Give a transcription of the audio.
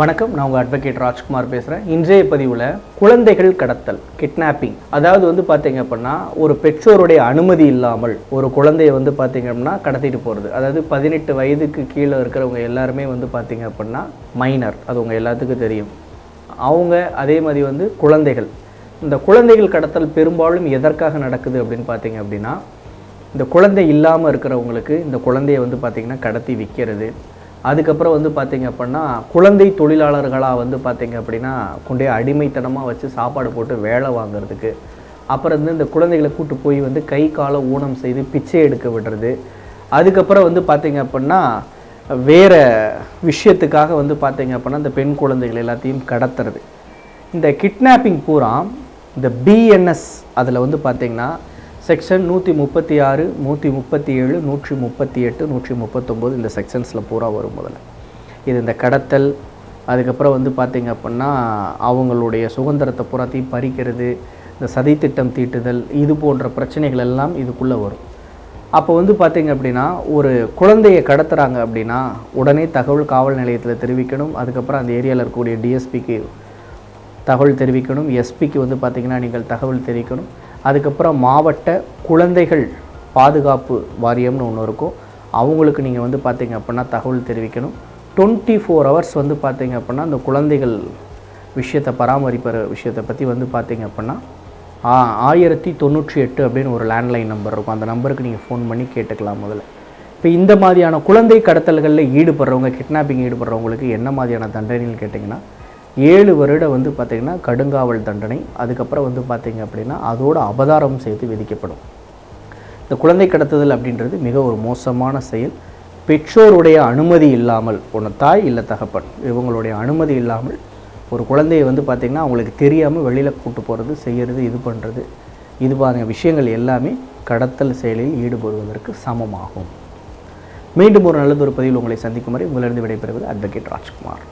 வணக்கம், நான் உங்கள் அட்வொகேட் ராஜ்குமார் பேசுகிறேன். இன்றைய பதிவில் குழந்தைகள் கடத்தல், கிட்னாப்பிங். அதாவது பார்த்தீங்க அப்படின்னா, ஒரு பெற்றோருடைய அனுமதி இல்லாமல் ஒரு குழந்தையை பார்த்தீங்க அப்படின்னா கடத்திட்டு போகிறது. அதாவது 18 வயதுக்கு கீழே இருக்கிறவங்க எல்லாருமே பார்த்தீங்க அப்படின்னா மைனர், அது உங்கள் எல்லாத்துக்கும் தெரியும். அவங்க அதே மாதிரி குழந்தைகள். இந்த குழந்தைகள் கடத்தல் பெரும்பாலும் எதற்காக நடக்குது அப்படின்னு பார்த்தீங்க அப்படின்னா, இந்த குழந்தை இல்லாமல் இருக்கிறவங்களுக்கு இந்த குழந்தையை பார்த்திங்கன்னா கடத்தி விற்கிறது. அதுக்கப்புறம் பார்த்தீங்க அப்படின்னா குழந்தை தொழிலாளர்களாக பார்த்தீங்க அப்படின்னா கொண்டே அடிமைத்தனமாக வச்சு சாப்பாடு போட்டு வேலை வாங்கிறதுக்கு, அப்புறம் இந்த குழந்தைகளை கூட்டு போய் கை காலை ஊனம் செய்து பிச்சை எடுக்க விடுறது. அதுக்கப்புறம் பார்த்தீங்க அப்படின்னா வேறு விஷயத்துக்காக பார்த்தீங்க அப்படின்னா இந்த பெண் குழந்தைகள் எல்லாத்தையும் கடத்துறது. இந்த கிட்னாப்பிங் பூரா இந்த பிஎன்எஸ் அதில் பார்த்திங்கன்னா செக்ஷன் 136, 137, 138, 139 இந்த செக்ஷன்ஸில் பூரா வரும். முதல்ல இது இந்த கடத்தல், அதுக்கப்புறம் பார்த்திங்க அப்படின்னா அவங்களுடைய சுதந்திரத்தை பூராத்தையும் பறிக்கிறது, இந்த சதித்திட்டம் தீட்டுதல், இது போன்ற பிரச்சனைகள் எல்லாம் இதுக்குள்ளே வரும். அப்போ பார்த்திங்க அப்படின்னா ஒரு குழந்தையை கடத்துகிறாங்க அப்படின்னா உடனே தகவல் காவல் நிலையத்தில் தெரிவிக்கணும். அதுக்கப்புறம் அந்த ஏரியாவில் இருக்கக்கூடிய டிஎஸ்பிக்கு தகவல் தெரிவிக்கணும். எஸ்பிக்கு பார்த்திங்கன்னா நீங்கள் தகவல் தெரிவிக்கணும். அதுக்கப்புறம் மாவட்ட குழந்தைகள் பாதுகாப்பு வாரியம்னு ஒன்று இருக்கும், அவங்களுக்கு நீங்கள் பார்த்திங்க அப்படின்னா தகவல் தெரிவிக்கணும். 24 hours பார்த்திங்க அப்படின்னா அந்த குழந்தைகள் விஷயத்தை பராமரிக்கிற விஷயத்தை பற்றி பார்த்திங்க அப்படின்னா 1098 அப்படின்னு ஒரு லேண்ட்லைன் நம்பர் இருக்கும். அந்த நம்பருக்கு நீங்கள் ஃபோன் பண்ணி கேட்டுக்கலாம். முதல்ல இப்போ இந்த மாதிரியான குழந்தை கடத்தல்களில் ஈடுபடுறவங்க, கிட்னாப்பிங் ஈடுபடுறவங்களுக்கு என்ன மாதிரியான தண்டனைன்னு கேட்டிங்கன்னா 7 வருடம் பார்த்திங்கன்னா கடுங்காவல் தண்டனை. அதுக்கப்புறம் பார்த்திங்க அப்படின்னா அதோட அபதாரம் சேர்த்து விதிக்கப்படும். இந்த குழந்தை கடத்துதல் அப்படின்றது மிக ஒரு மோசமான செயல். பெற்றோருடைய அனுமதி இல்லாமல், ஒன்று தாய் இல்லை தகப்பன், இவங்களுடைய அனுமதி இல்லாமல் ஒரு குழந்தையை பார்த்திங்கன்னா அவங்களுக்கு தெரியாமல் வெளியில் கூட்டு போகிறது, செய்கிறது, இது பண்ணுறது, இது மாதிரி விஷயங்கள் எல்லாமே கடத்தல் செயலில் ஈடுபடுவதற்கு சமமாகும். மீண்டும் ஒரு நல்லதொரு பதிவில் உங்களை சந்திக்கும் வரை உங்களிடம் விடைபெறுவது அட்வொகேட் ராஜ்குமார்.